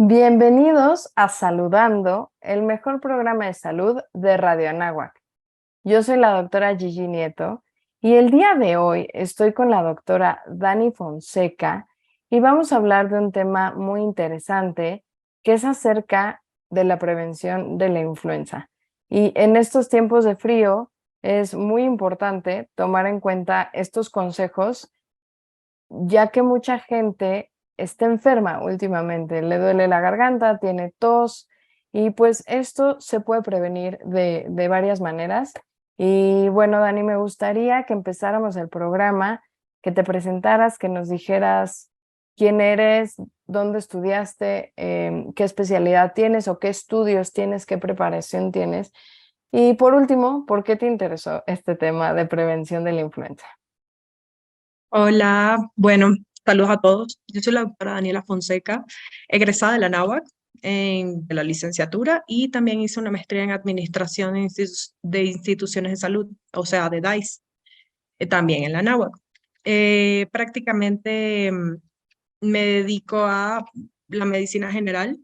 Bienvenidos a Saludando, el mejor programa de salud de Radio Anáhuac. Yo soy la doctora Gigi Nieto y el día de hoy estoy con la doctora Dani Fonseca y vamos a hablar de un tema muy interesante que es acerca de la prevención de la influenza. Y en estos tiempos de frío es muy importante tomar en cuenta estos consejos, ya que mucha gente está enferma últimamente, le duele la garganta, tiene tos y pues esto se puede prevenir de varias maneras. Y bueno, Dani, me gustaría que empezáramos el programa, que te presentaras, que nos dijeras quién eres, dónde estudiaste, qué especialidad tienes o qué estudios tienes, qué preparación tienes. Y por último, ¿por qué te interesó este tema de prevención de la influenza? Hola, bueno, saludos a todos. Yo soy la doctora Daniela Fonseca, egresada de la NAWAC de la licenciatura y también hice una maestría en Administración de Instituciones de Salud, o sea, de DICE, también en la NAWAC. Prácticamente me dedico a la medicina general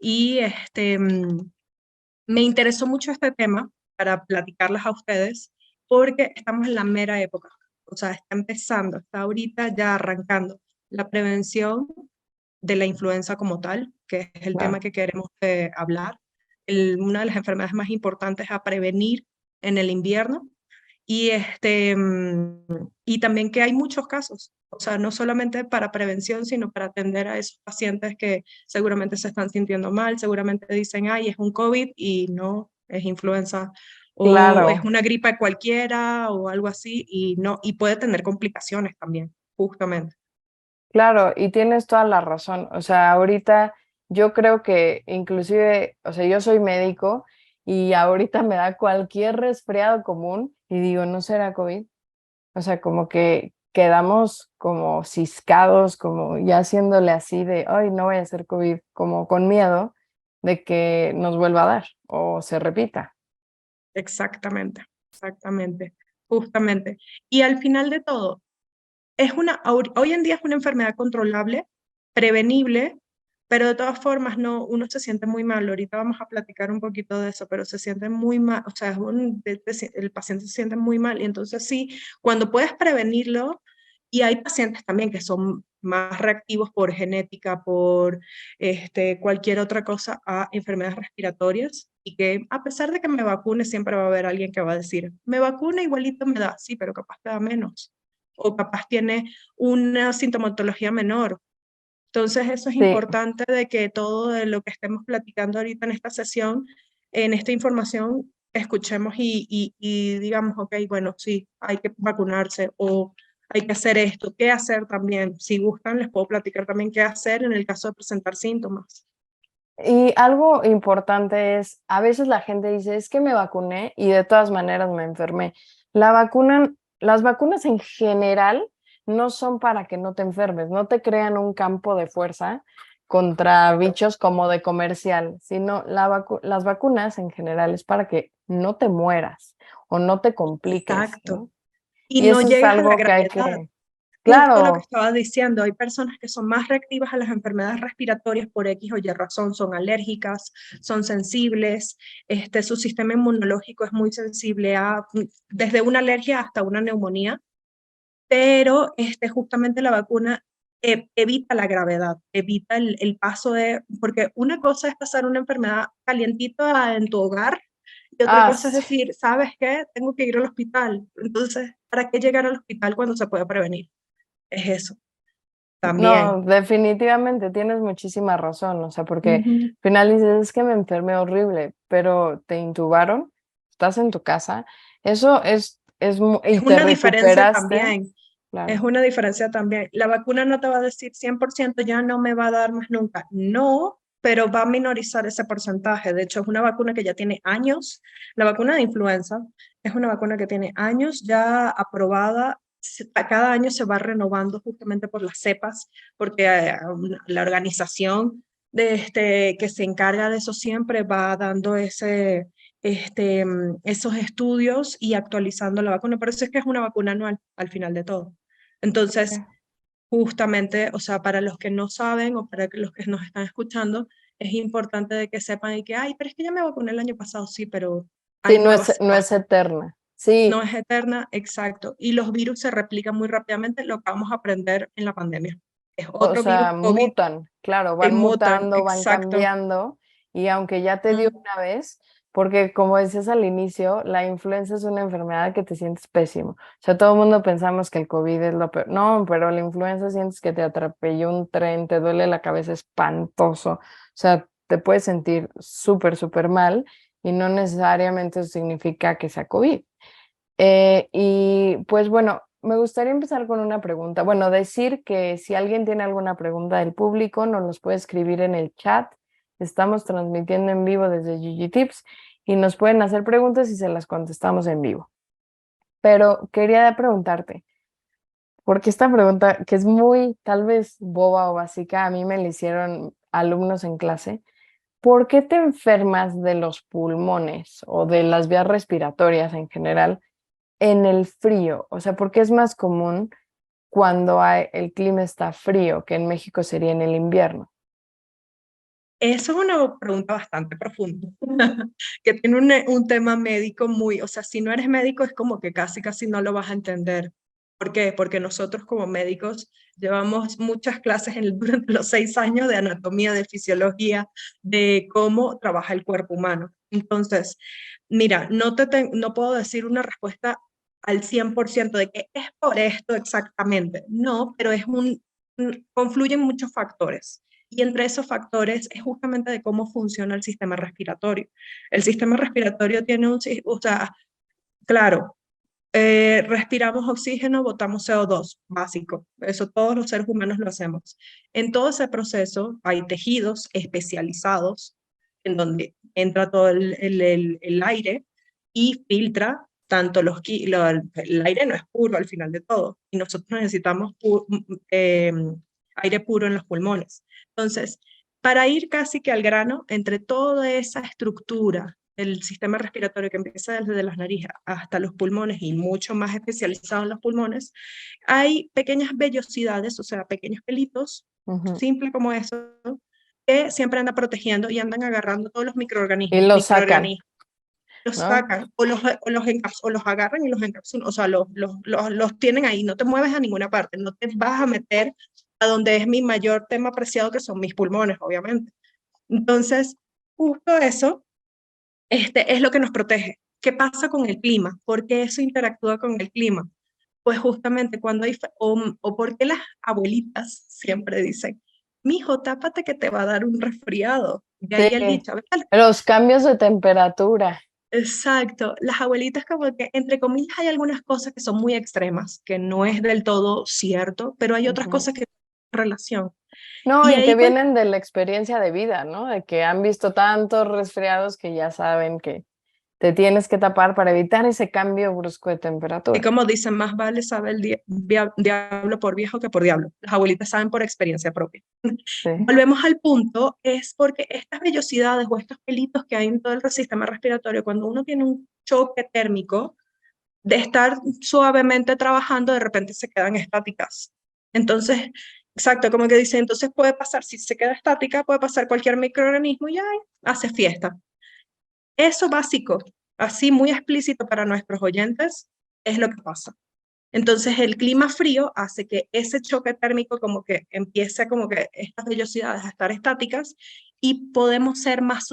y me interesó mucho este tema para platicarles a ustedes porque estamos en la mera época, o sea, está empezando, está ahorita ya arrancando la prevención de la influenza como tal, que es el tema Claro. que queremos hablar. Una de las enfermedades más importantes a prevenir en el invierno y también que hay muchos casos, o sea, no solamente para prevención, sino para atender a esos pacientes que seguramente se están sintiendo mal, seguramente dicen, ay, es un COVID y no, es influenza o es Claro. una gripa cualquiera o algo así y no, y puede tener complicaciones también, justamente. Claro, y tienes toda la razón. O sea, ahorita yo creo que inclusive, o sea, yo soy médico y ahorita me da cualquier resfriado común y digo, ¿no será COVID? O sea, como que quedamos como ciscados, como ya haciéndole así de, ay, no voy a ser COVID, como con miedo de que nos vuelva a dar o se repita. Exactamente, exactamente, justamente. Y al final de todo, hoy en día es una enfermedad controlable, prevenible, pero de todas formas no, uno se siente muy mal. Ahorita vamos a platicar un poquito de eso, pero se siente muy mal, o sea, el paciente se siente muy mal. Y entonces sí, cuando puedes prevenirlo, y hay pacientes también que son más reactivos por genética, por cualquier otra cosa a enfermedades respiratorias, y que a pesar de que me vacune, siempre va a haber alguien que va a decir, me vacuna igualito me da, sí, pero capaz te da menos o capaz tiene una sintomatología menor. Entonces, eso es Sí. importante de que todo de lo que estemos platicando ahorita en esta sesión, en esta información, escuchemos y digamos, ok, bueno, sí, hay que vacunarse o hay que hacer esto, qué hacer también. Si gustan, les puedo platicar también qué hacer en el caso de presentar síntomas. Y algo importante es, a veces la gente dice, es que me vacuné y de todas maneras me enfermé. Las vacunas en general no son para que no te enfermes, no te crean un campo de fuerza contra bichos como de comercial, sino las vacunas en general es para que no te mueras o no te compliques, Exacto. ¿no? Y Y no eso es llegas a la algo que hay gravedad. que, Justo lo que claro, estaba diciendo, hay personas que son más reactivas a las enfermedades respiratorias por X o Y razón, son alérgicas, son sensibles, su sistema inmunológico es muy sensible desde una alergia hasta una neumonía, pero justamente la vacuna evita la gravedad, evita el paso porque una cosa es pasar una enfermedad calientita en tu hogar y otra cosa es sí. decir, ¿sabes qué? Tengo que ir al hospital. Entonces, ¿para qué llegar al hospital cuando se puede prevenir? Es eso, No, también. definitivamente tienes muchísima razón, o sea, porque Ujú. al final dices, es que me enfermé horrible, pero te intubaron, estás en tu casa, Es y te una diferencia recuperaste, también, es claro, una diferencia también. La vacuna no te va a decir 100% ya no me va a dar más nunca. No, pero va a minorizar ese porcentaje. De hecho, es una vacuna que ya tiene años. La vacuna de influenza es una vacuna que tiene años ya aprobada. Cada año se va renovando justamente por las cepas, porque la organización que se encarga de eso siempre va dando esos estudios y actualizando la vacuna. Por eso es que es una vacuna anual al final de todo. Entonces, sí. justamente, o sea, para los que no saben o para los que nos están escuchando, es importante de que sepan y que, ay, pero es que ya me vacuné el año pasado, sí, pero Sí, hay nuevas no cepas. es eterna. No Sí, es eterna, exacto. Y los virus se replican muy rápidamente, lo que vamos a aprender en la pandemia. Es o otro virus sea, COVID, mutan, claro, van mutan, mutando, van exacto. cambiando y aunque ya te dio Mm, una vez, porque como decías al inicio, la influenza es una enfermedad que te sientes pésimo. O sea, todo el mundo pensamos que el COVID es lo peor. No, pero la influenza sientes que te atropelló un tren, te duele la cabeza espantoso. O sea, te puedes sentir súper, súper mal y no necesariamente eso significa que sea COVID. Y pues bueno, me gustaría empezar con una pregunta. Bueno, decir que si alguien tiene alguna pregunta del público, nos los puede escribir en el chat. Estamos transmitiendo en vivo desde Gigi Tips y nos pueden hacer preguntas y se las contestamos en vivo. Pero quería preguntarte, porque esta pregunta, que es muy tal vez boba o básica, a mí me la hicieron alumnos en clase. ¿Por qué te enfermas de los pulmones o de las vías respiratorias en general en el frío? O sea, porque es más común cuando el clima está frío, que en México sería en el invierno. Eso es una pregunta bastante profunda, que tiene un tema médico muy, o sea, si no eres médico es como que casi, casi no lo vas a entender. ¿Por qué? Porque nosotros como médicos llevamos muchas clases durante los 6 años de anatomía, de fisiología, de cómo trabaja el cuerpo humano. Entonces, mira, no puedo decir una respuesta al 100% de que es por esto exactamente. No, pero confluyen muchos factores. Y entre esos factores es justamente de cómo funciona el sistema respiratorio. El sistema respiratorio tiene o sea, claro, respiramos oxígeno, botamos CO2, básico. Eso todos los seres humanos lo hacemos. En todo ese proceso hay tejidos especializados en donde entra todo el aire y filtra tanto el aire no es puro al final de todo y nosotros necesitamos aire puro en los pulmones. Entonces, para ir casi que al grano, entre toda esa estructura del sistema respiratorio que empieza desde las narices hasta los pulmones y mucho más especializado en los pulmones, hay pequeñas vellosidades, o sea, pequeños pelitos, Ujú. simple como eso, que siempre andan protegiendo y andan agarrando todos los Y microorganismos. lo sacan, Microorganismos los ¿no? sacan o los agarran y los encapsulan, o sea, los tienen ahí, no te mueves a ninguna parte, no te vas a meter a donde es mi mayor tema preciado, que son mis pulmones, obviamente. Entonces, justo eso es lo que nos protege. ¿Qué pasa con el clima? ¿Por qué eso interactúa con el clima? Pues justamente cuando o porque las abuelitas siempre dicen, mijo, tápate que te va a dar un resfriado. De ahí el Sí, dicho, los cambios de temperatura. exacto. Las abuelitas como que, entre comillas, hay algunas cosas que son muy extremas, que no es del todo cierto, pero hay otras Ujú. cosas que tienen relación. No, Y y que ahí pues vienen de la experiencia de vida, ¿no? De que han visto tantos resfriados que ya saben que te tienes que tapar para evitar ese cambio brusco de y temperatura. como dicen, más vale saber el diablo por viejo que por diablo. Las abuelitas saben por experiencia propia. Sí. Volvemos al punto, es porque estas vellosidades o estos pelitos que hay en todo el sistema respiratorio, cuando uno tiene un choque térmico, de estar suavemente trabajando, de repente se quedan estáticas. Entonces, exacto, como que dice, entonces puede pasar, si se queda estática, puede pasar cualquier microorganismo y ay, hace fiesta. Eso básico, así muy explícito para nuestros oyentes, es lo que pasa. Entonces el clima frío hace que ese choque térmico como que empiece como que estas vellosidades a estar estáticas y podemos ser más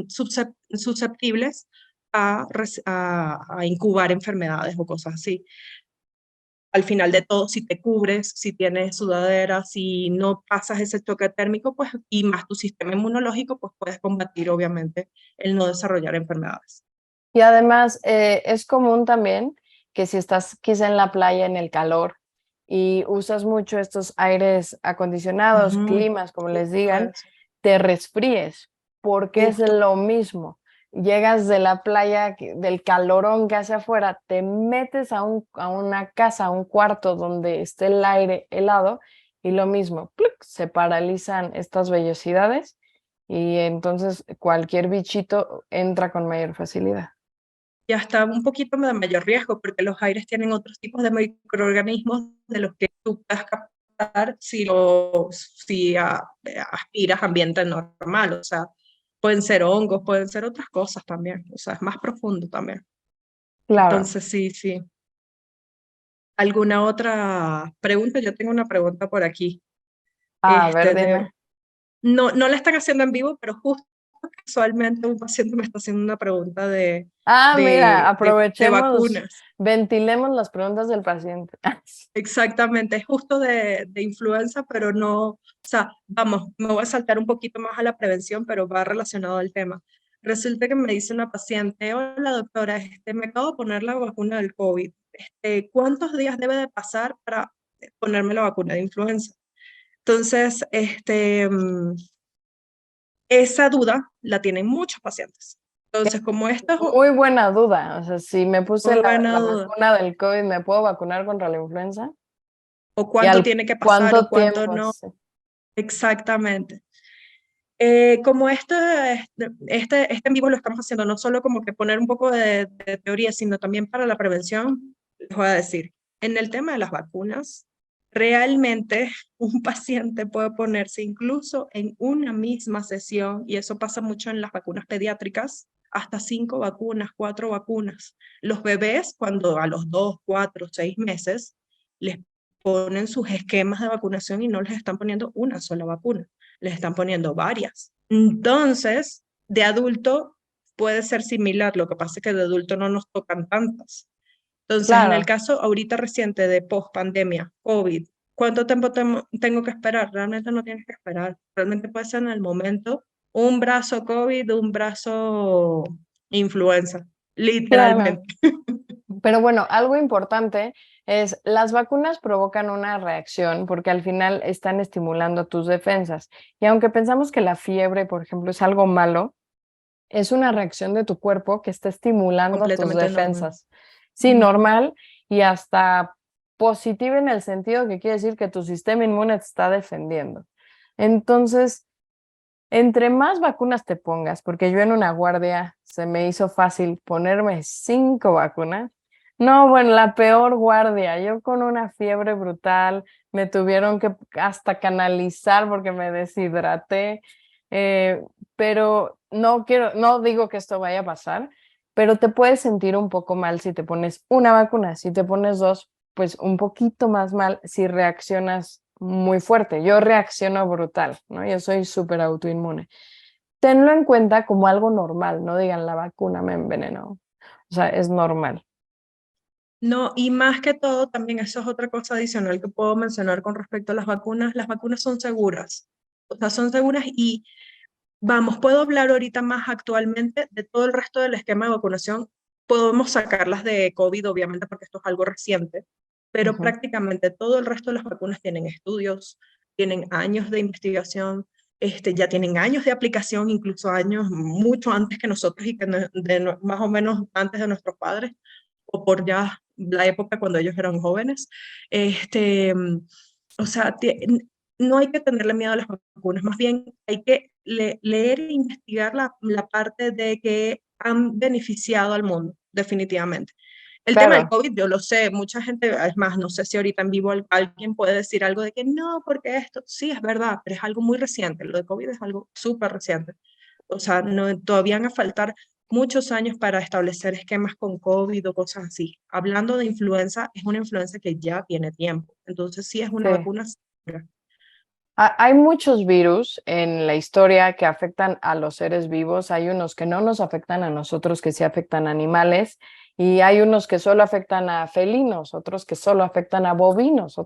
susceptibles a incubar enfermedades o cosas así. Al final de todo, si te cubres, si tienes sudadera, si no pasas ese choque térmico, pues, y más tu sistema inmunológico, pues puedes combatir, obviamente, el no desarrollar enfermedades. Y además es común también que si estás quizá en la playa en el calor y usas mucho estos aires acondicionados, Ujú. climas, como les Justo digan, eso. te resfríes, porque es Justo. lo mismo. Llegas de la playa, del calorón que hace afuera, te metes a una casa, a un cuarto donde esté el aire helado y lo mismo, ¡pluc!, se paralizan estas vellosidades y entonces cualquier bichito entra con mayor facilidad. Y hasta un poquito de mayor riesgo, porque los aires tienen otros tipos de microorganismos de los que tú puedes captar si aspiras a ambiente normal, o sea, pueden ser hongos, pueden ser otras cosas también, o sea, es más profundo también. Claro. Entonces, sí, sí. ¿Alguna otra pregunta? Yo tengo una pregunta por aquí. A ver, Este, de, dime. no la están haciendo en vivo, pero justo casualmente un paciente me está haciendo una pregunta Ah, mira, de aprovechemos, vacunas. ventilemos las preguntas del paciente. Exactamente, es justo de influenza, pero no, o sea, vamos, me voy a saltar un poquito más a la prevención, pero va relacionado al tema. Resulta que me dice una paciente, hola doctora, me acabo de poner la vacuna del COVID. ¿Cuántos días debe de pasar para ponerme la vacuna de influenza? Entonces, esa duda la tienen muchos pacientes. Entonces, como esto es Muy buena duda. O sea, si me puse muy la buena duda, vacuna del COVID, ¿me puedo vacunar contra la influenza? o ¿Y cuánto al tiene que pasar o cuánto cuánto tiempo? no, Sí. exactamente. Como este en vivo lo estamos haciendo no solo como que poner un poco de teoría, sino también para la prevención, les voy a decir, en el tema de las vacunas, realmente un paciente puede ponerse incluso en una misma sesión, y eso pasa mucho en las vacunas pediátricas, hasta 5 vacunas, 4 vacunas. Los bebés, cuando a los 2, 4, 6 meses, les ponen sus esquemas de vacunación y no les están poniendo una sola vacuna, les están poniendo varias. Entonces, de adulto puede ser similar, lo que pasa es que de adulto no nos tocan tantas. Entonces, en el Claro, caso ahorita reciente de post-pandemia, COVID, ¿cuánto tiempo tengo que esperar? Realmente no tienes que esperar. Realmente puede ser en el momento un brazo COVID, un brazo influenza, claro. literalmente. Pero bueno, algo importante es las vacunas provocan una reacción porque al final están estimulando tus defensas. Y aunque pensamos que la fiebre, por ejemplo, es algo malo, es una reacción de tu cuerpo que está estimulando tus Completamente normal. defensas. Sí, normal y hasta positiva en el sentido que quiere decir que tu sistema inmune te está defendiendo. Entonces, entre más vacunas te pongas, porque yo en una guardia se me hizo fácil ponerme 5 vacunas. No, bueno, la peor guardia. Yo con una fiebre brutal, me tuvieron que hasta canalizar porque me deshidraté. eh, pero no quiero, no digo que esto vaya a pasar, pero te puedes sentir un poco mal si te pones una vacuna. Si te pones dos, pues un poquito más mal si reaccionas muy fuerte. Yo reacciono brutal, ¿no? Yo soy súper autoinmune. Tenlo en cuenta como algo normal, no digan la vacuna me envenenó. O sea, es normal. No, y más que todo, también eso es otra cosa adicional que puedo mencionar con respecto a las vacunas. Las vacunas son seguras. O sea, son seguras y vamos, puedo hablar ahorita más actualmente de todo el resto del esquema de vacunación. Podemos sacarlas de COVID, obviamente, porque esto es algo reciente, pero Ujú. prácticamente todo el resto de las vacunas tienen estudios, tienen años de investigación, ya tienen años de aplicación, incluso años mucho antes que nosotros y que más o menos antes de nuestros padres, o por ya la época cuando ellos eran jóvenes. Este, o sea, no hay que tenerle miedo a las vacunas, más bien hay que leer e investigar la parte de que han beneficiado al mundo, definitivamente. El tema del Claro, COVID, yo lo sé, mucha gente, es más, no sé si ahorita en vivo alguien puede decir algo de que no, porque esto, sí, es verdad, pero es algo muy reciente, lo de COVID es algo súper reciente. O sea, no, todavía van a faltar muchos años para establecer esquemas con COVID o cosas así. Hablando de influenza, es una influenza que ya tiene tiempo, entonces sí es una sí. vacuna segura. Hay muchos virus en la historia que afectan a los seres vivos. Hay unos que no nos afectan a nosotros, que sí afectan a animales, y hay unos que solo afectan a felinos, otros que solo afectan a bovinos.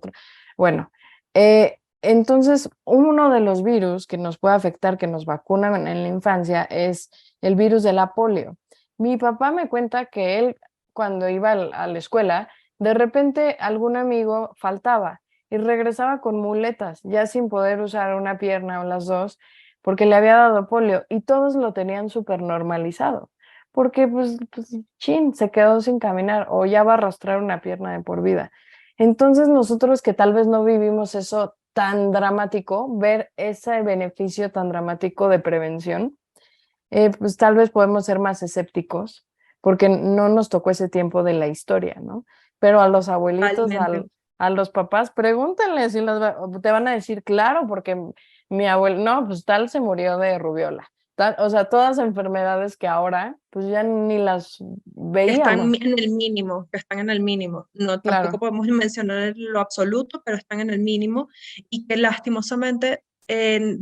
Bueno, entonces uno de los virus que nos puede afectar, que nos vacunan en la infancia, es el virus de la polio. Mi papá me cuenta que él, cuando iba a la escuela, de repente algún amigo faltaba y regresaba con muletas, ya sin poder usar una pierna o las dos, porque le había dado polio y todos lo tenían súper normalizado, porque pues, chin, se quedó sin caminar o ya va a arrastrar una pierna de por vida. Entonces nosotros que tal vez no vivimos eso tan dramático, ver ese beneficio tan dramático de prevención, pues tal vez podemos ser más escépticos porque no nos tocó ese tiempo de la historia, ¿no? Pero a los abuelitos, Totalmente. a los papás, pregúntenles si te van a decir, claro, porque mi abuelo, no, pues tal se murió de rubiola. O sea, todas enfermedades que ahora, pues ya ni las Que están veíamos. en el mínimo, que están en el mínimo. No, tampoco Claro. podemos mencionar lo absoluto, pero están en el mínimo y que lastimosamente,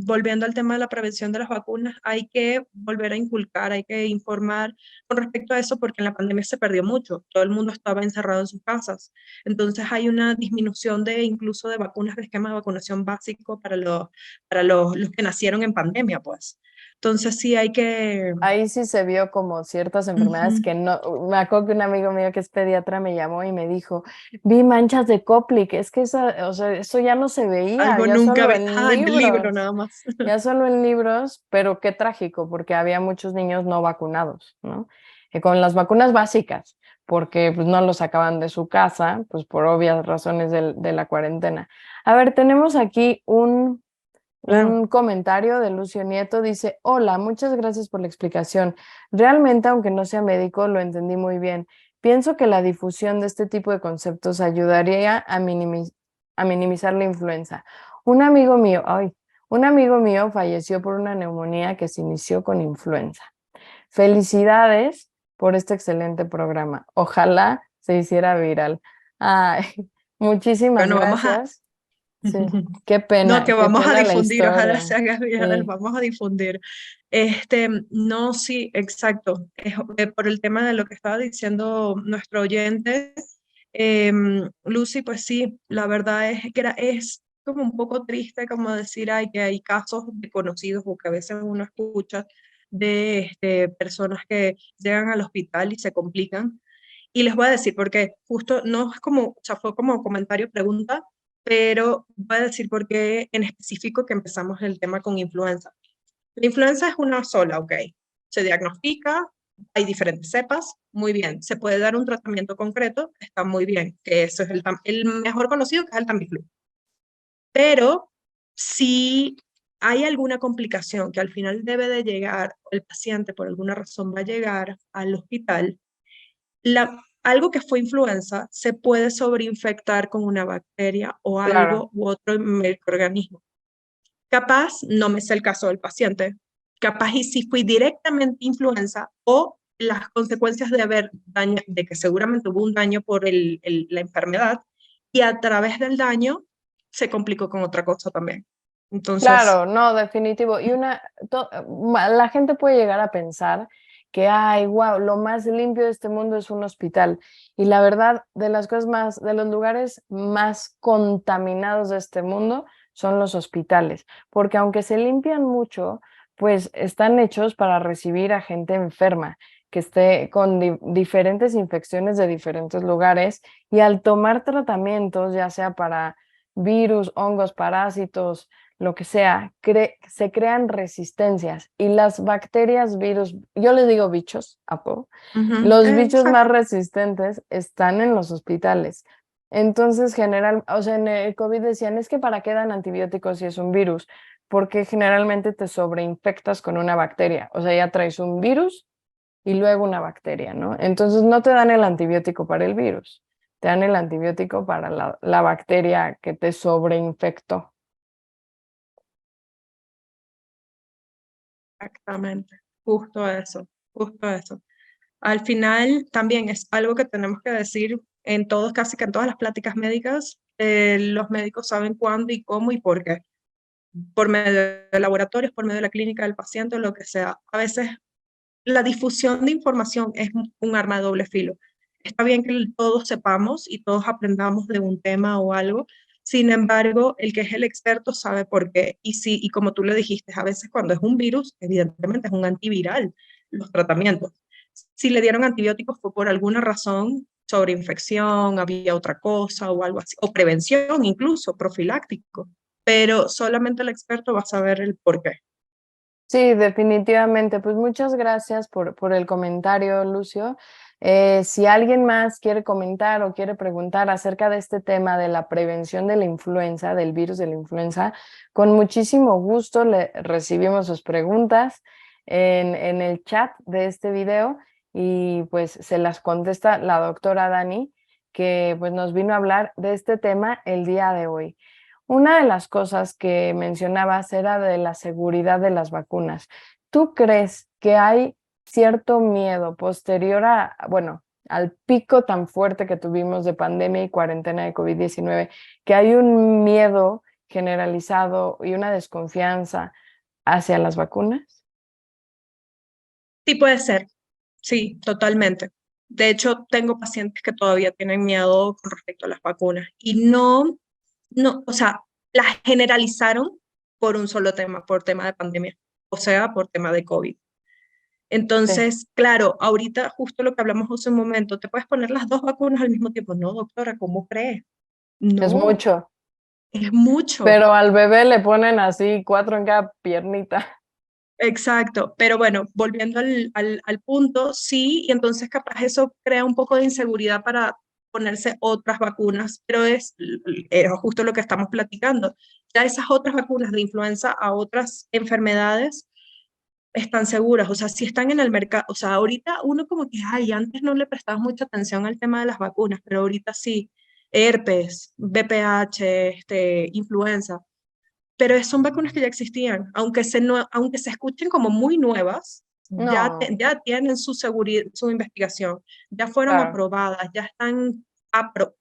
volviendo al tema de la prevención de las vacunas, hay que volver a inculcar, hay que informar con respecto a eso porque en la pandemia se perdió mucho, todo el mundo estaba encerrado en sus casas. Entonces hay una disminución de incluso de vacunas de esquema de vacunación básico para los que nacieron en pandemia, pues. Entonces sí hay que... Ahí sí se vio como ciertas enfermedades Ujú. que no, me acuerdo que un amigo mío que es pediatra me llamó y me dijo, vi manchas de Koplik, es que eso, o sea, eso ya no se veía, Algo ya nunca solo ve, en en el libro libros, nada más. ya solo en libros, pero qué trágico, porque había muchos niños no vacunados, ¿no? Y con las vacunas básicas, porque pues no los sacaban de su casa, pues por obvias razones de la cuarentena. A ver, tenemos aquí Claro. un comentario de Lucio Nieto. Dice, hola, muchas gracias por la explicación. Realmente, aunque no sea médico, lo entendí muy bien. Pienso que la difusión de este tipo de conceptos ayudaría a minimizar la influenza. Un amigo mío falleció por una neumonía que se inició con influenza. Felicidades por este excelente programa. Ojalá se hiciera viral. Ay, muchísimas Bueno, vamos a, gracias. Sí, no, que qué vamos a pena la difundir, ojalá se historia. haga viral, Sí, vamos a difundir. No, sí, exacto. Por el tema de lo que estaba diciendo nuestro oyente, Lucy, pues sí, la verdad es que es como un poco triste como decir ay, que hay casos de conocidos o que a veces uno escucha de personas que llegan al hospital y se complican. Y les voy a decir, porque justo no es como, o sea, fue como comentario, pregunta, pero voy a decir por qué en específico que empezamos el tema con influenza. La influenza es una sola, ¿ok? Se diagnostica, hay diferentes cepas, muy bien. Se puede dar un tratamiento concreto, está muy bien, que eso es el mejor conocido, que es el Tamiflu. Pero si hay alguna complicación que al final debe de llegar, el paciente por alguna razón va a llegar al hospital, algo que fue influenza se puede sobreinfectar con una bacteria o claro. algo u otro microorganismo. Capaz, no me sé el caso del paciente, capaz y si fui directamente influenza o las consecuencias de haber daño, de que seguramente hubo un daño por la enfermedad y a través del daño se complicó con otra cosa también. Entonces, Claro, no, definitivo. La gente puede llegar a pensar que, ay, wow, lo más limpio de este mundo es un hospital. Y la verdad, de los lugares más contaminados de este mundo son los hospitales, porque aunque se limpian mucho, pues están hechos para recibir a gente enferma, que esté con diferentes infecciones de diferentes lugares y al tomar tratamientos, ya sea para virus, hongos, parásitos, lo que sea, se crean resistencias y las bacterias, virus, yo les digo bichos, ¿apo? Los bichos más exacto. resistentes están en los hospitales. Entonces, o sea, en el COVID decían, es que para qué dan antibióticos si es un virus, porque generalmente te sobreinfectas con una bacteria, o sea, ya traes un virus y luego una bacteria, ¿no? Entonces no te dan el antibiótico para el virus, te dan el antibiótico para la bacteria que te sobreinfectó. Exactamente, justo eso, justo eso. Al final también es algo que tenemos que decir en todos, casi que en todas las pláticas médicas, los médicos saben cuándo y cómo y por qué, por medio de laboratorios, por medio de la clínica del paciente o lo que sea. A veces la difusión de información es un arma de doble filo. Está bien que todos sepamos y todos aprendamos de un tema o algo, sin embargo, el que es el experto sabe por qué. Y como tú le dijiste, a veces cuando es un virus, evidentemente es un antiviral los tratamientos. Si le dieron antibióticos fue por alguna razón, sobre infección, había otra cosa o algo así, o prevención incluso, profiláctico, pero solamente el experto va a saber el por qué. Sí, definitivamente. Pues muchas gracias por el comentario, Lucio. Si alguien más quiere comentar o quiere preguntar acerca de este tema de la prevención de la influenza, del virus de la influenza, con muchísimo gusto le recibimos sus preguntas en el chat de este video y pues se las contesta la doctora Dani. que pues, nos vino a hablar de este tema el día de hoy. Una de las cosas que mencionabas era de la seguridad de las vacunas. ¿Tú crees que hay cierto miedo posterior a, bueno, al pico tan fuerte que tuvimos de pandemia y cuarentena de COVID-19, que hay un miedo generalizado y una desconfianza hacia las vacunas? Sí puede ser, sí, totalmente. De hecho, tengo pacientes que todavía tienen miedo con respecto a las vacunas y no, o sea, las generalizaron por un solo tema, por tema de pandemia, o sea, por tema de COVID. Sí, Entonces, claro, ahorita justo lo que hablamos hace un momento, ¿te puedes poner las dos vacunas al mismo tiempo? No, doctora, ¿cómo cree? es No, mucho, es mucho. pero al bebé le ponen así 4 en cada piernita. Exacto, pero bueno, volviendo al punto, sí, y entonces capaz eso crea un poco de inseguridad para ponerse otras vacunas, pero es justo lo que estamos platicando. Ya esas otras vacunas de influenza a otras enfermedades están seguras, o sea, si están en el mercado, o sea, ahorita uno como que, ay, antes no le prestaba mucha atención al tema de las vacunas, pero ahorita sí, herpes, VPH, influenza, pero son vacunas que ya existían, aunque se escuchen como muy nuevas, No, ya tienen su seguridad, su investigación, ya fueron claro. aprobadas, ya están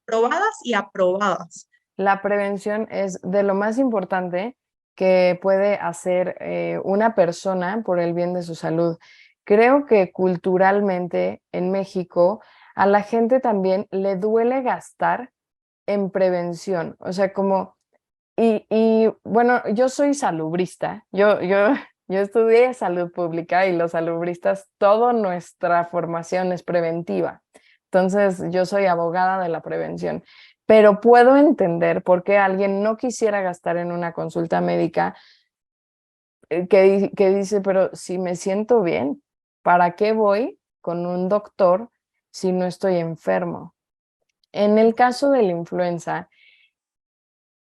probadas y aprobadas. La prevención es de lo más importante que puede hacer una persona por el bien de su salud. Creo que culturalmente en México a la gente también le duele gastar en prevención. O sea, como, y bueno, yo soy salubrista, yo estudié salud pública y los salubristas, toda nuestra formación es preventiva. Entonces, yo soy abogada de la prevención, pero puedo entender por qué alguien no quisiera gastar en una consulta médica que dice, pero si me siento bien, ¿para qué voy con un doctor si no estoy enfermo? En el caso de la influenza,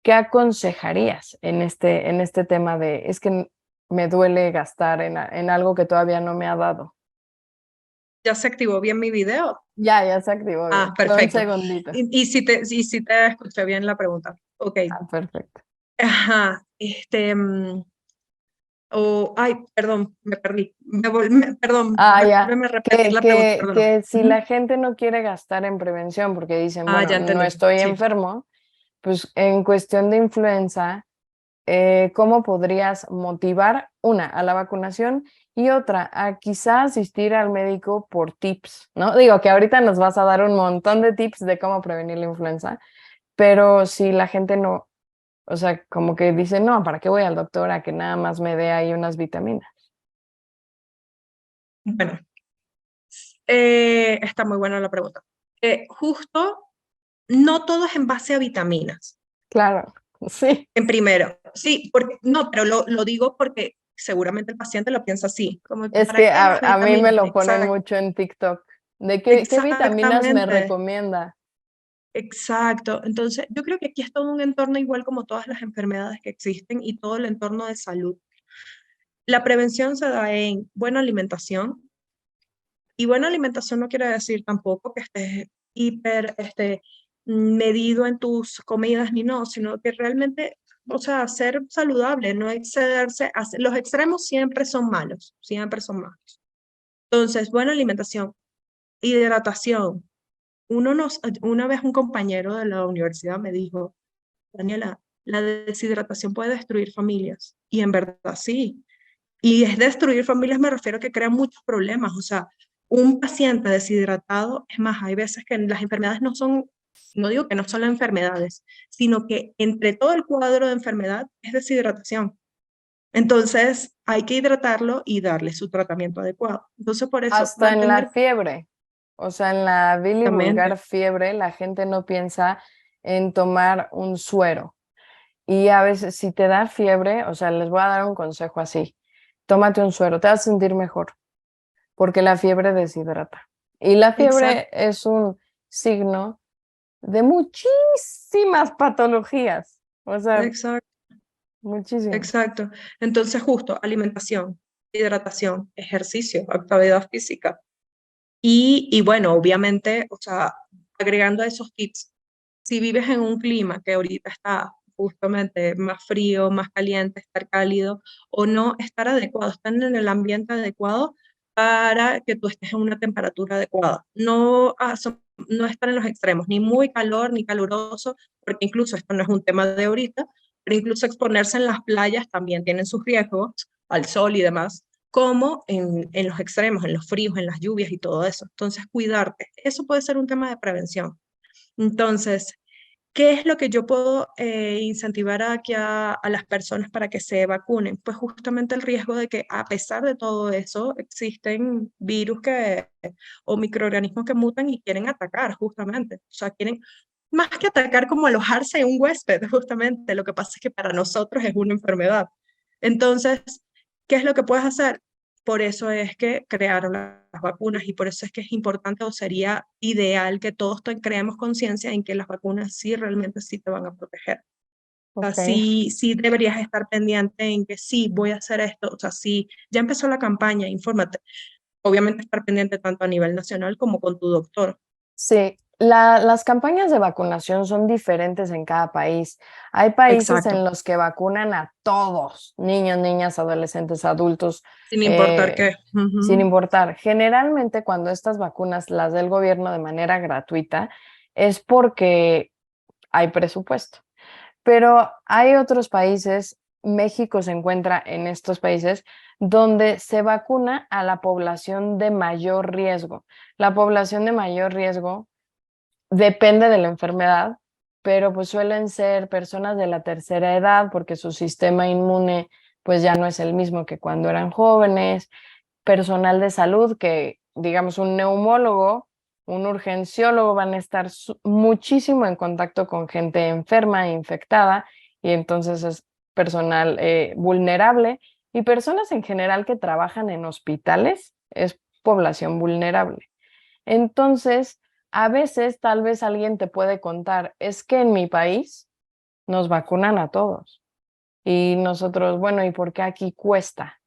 ¿qué aconsejarías en este tema de, es que me duele gastar en algo que todavía no me ha dado? ¿Ya se activó bien mi video? Ya se activó Ah, bien. Fue un perfecto. segundito. Y si te escuché bien la pregunta. Ok. Ah, perfecto. Ajá. Ay, perdón, me perdí. Perdón, Ah, ya. vuélveme a repetir la pregunta, perdón. Que si Ujú. la gente no quiere gastar en prevención porque dicen, Ah, bueno, ya no entendí. estoy Sí. enfermo, pues en cuestión de influenza, ¿cómo podrías motivar una a la vacunación y otra a quizá asistir al médico por tips, ¿no? Digo que ahorita nos vas a dar un montón de tips de cómo prevenir la influenza, pero si la gente no, o sea, como que dice, no, ¿para qué voy al doctor a que nada más me dé ahí unas vitaminas? Bueno, está muy buena la pregunta. Justo, no todo es en base a vitaminas. Claro, sí. En primero, sí, porque, no, pero lo digo porque seguramente el paciente lo piensa así, como que Es ¿para que qué las a mí me vitaminas? lo ponen Exacto, mucho en TikTok. ¿De qué vitaminas me exactamente, recomienda? exacto. Entonces, yo creo que aquí es todo un entorno igual como todas las enfermedades que existen y todo el entorno de salud. La prevención se da en buena alimentación, y buena alimentación no quiere decir tampoco que estés hiper, medido en tus comidas ni no, sino que realmente, o sea, ser saludable, no excederse. Los extremos siempre son malos, siempre son malos. Entonces, buena alimentación, hidratación. Una vez un compañero de la universidad me dijo, Daniela, la deshidratación puede destruir familias. Y en verdad sí. Y es destruir familias, me refiero a que crea muchos problemas. O sea, un paciente deshidratado, es más, hay veces que las enfermedades no son, no digo que no son las enfermedades, sino que entre todo el cuadro de enfermedad es deshidratación. Entonces, hay que hidratarlo y darle su tratamiento adecuado. Entonces, por eso, Hasta en la mantener fiebre. O sea, en la mente. vulgar fiebre, la gente no piensa en tomar un suero. Y a veces, si te da fiebre, o sea, les voy a dar un consejo así. Tómate un suero, te vas a sentir mejor, porque la fiebre deshidrata. Y la Exacto, fiebre es un signo de muchísimas patologías. O sea, exacto, muchísimas. exacto. Entonces, justo, alimentación, hidratación, ejercicio, actividad física. Y bueno, obviamente, o sea, agregando a esos tips, si vives en un clima que ahorita está justamente más frío, más caliente, estar cálido o no estar adecuado, estar en el ambiente adecuado para que tú estés en una temperatura adecuada. No, no estar en los extremos, ni muy calor ni caluroso, porque incluso esto no es un tema de ahorita, pero incluso exponerse en las playas también tienen sus riesgos al sol y demás, como en los extremos, en los fríos, en las lluvias y todo eso. Entonces, cuidarte. Eso puede ser un tema de prevención. Entonces, ¿qué es lo que yo puedo incentivar aquí a las personas para que se vacunen? Pues justamente el riesgo de que a pesar de todo eso existen virus o microorganismos que mutan y quieren atacar justamente. O sea, quieren más que atacar como alojarse en un huésped, justamente. Lo que pasa es que para nosotros es una enfermedad. Entonces, ¿qué es lo que puedes hacer? Por eso es que crearon las vacunas y por eso es que es importante o sería ideal que todos creemos conciencia en que las vacunas sí realmente sí te van a proteger. O sea, Ok. sí deberías estar pendiente en que sí, voy a hacer esto. O sea, sí, ya empezó la campaña, infórmate. Obviamente estar pendiente tanto a nivel nacional como con tu doctor. Sí, las campañas de vacunación son diferentes en cada país. Hay países Exacto, en los que vacunan a todos, niños, niñas, adolescentes, adultos, sin importar eh, qué. sin Ujú. importar. Generalmente cuando estas vacunas las da el gobierno de manera gratuita es porque hay presupuesto. Pero hay otros países, México se encuentra en estos países, donde se vacuna a la población de mayor riesgo. La población de mayor riesgo depende de la enfermedad, pero pues suelen ser personas de la tercera edad porque su sistema inmune pues ya no es el mismo que cuando eran jóvenes, personal de salud que, digamos, un neumólogo, un urgenciólogo van a estar muchísimo en contacto con gente enferma e infectada y entonces es personal vulnerable y personas en general que trabajan en hospitales es población vulnerable. Entonces, a veces tal vez alguien te puede contar, es que en mi país nos vacunan a todos y nosotros, bueno, ¿y por qué aquí cuesta?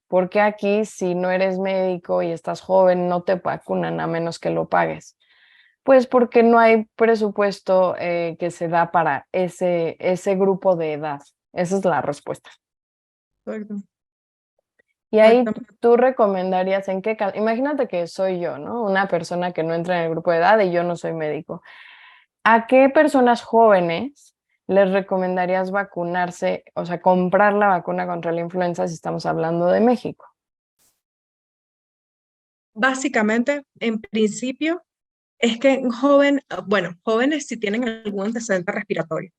¿Por qué aquí si no eres médico y estás joven no te vacunan a menos que lo pagues? Pues porque no hay presupuesto que se da para ese grupo de edad. Esa es la respuesta. Exacto, Y ahí exactamente. tú recomendarías en qué caso, imagínate que soy yo, ¿no? Una persona que no entra en el grupo de edad y yo no soy médico. ¿A qué personas jóvenes les recomendarías vacunarse, o sea, comprar la vacuna contra la influenza si estamos hablando de México? Básicamente, en principio, es que un joven, bueno, jóvenes si tienen algún antecedente respiratorio.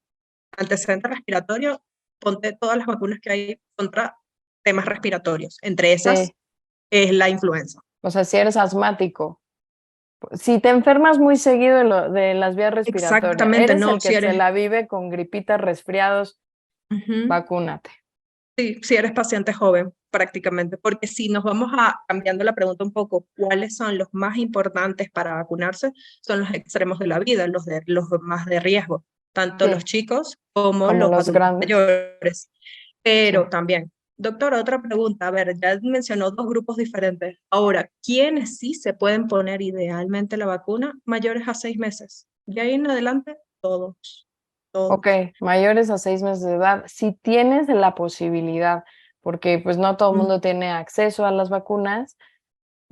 Antecedente respiratorio, ponte todas las vacunas que hay contra temas respiratorios. Entre esas Sí, es la influenza. o sea, si eres asmático, si te enfermas muy seguido de las vías respiratorias, Exactamente, eres no, el si que se eres, la vive con gripitas, resfriados, ujú, vacúnate. sí, si eres paciente joven, prácticamente. Porque si nos vamos a cambiando la pregunta un poco, ¿cuáles son los más importantes para vacunarse? Son los extremos de la vida, los más de riesgo, tanto los Sí, chicos como como los los adultos grandes. mayores. Sí. Pero también, doctora, otra pregunta. A ver, ya mencionó dos grupos diferentes. Ahora, ¿quiénes sí se pueden poner idealmente la vacuna? Mayores a 6 meses. De ahí en adelante, todos, Ok, todos. mayores a 6 meses de edad, si tienes la posibilidad, porque pues no todo el Mm, mundo tiene acceso a las vacunas,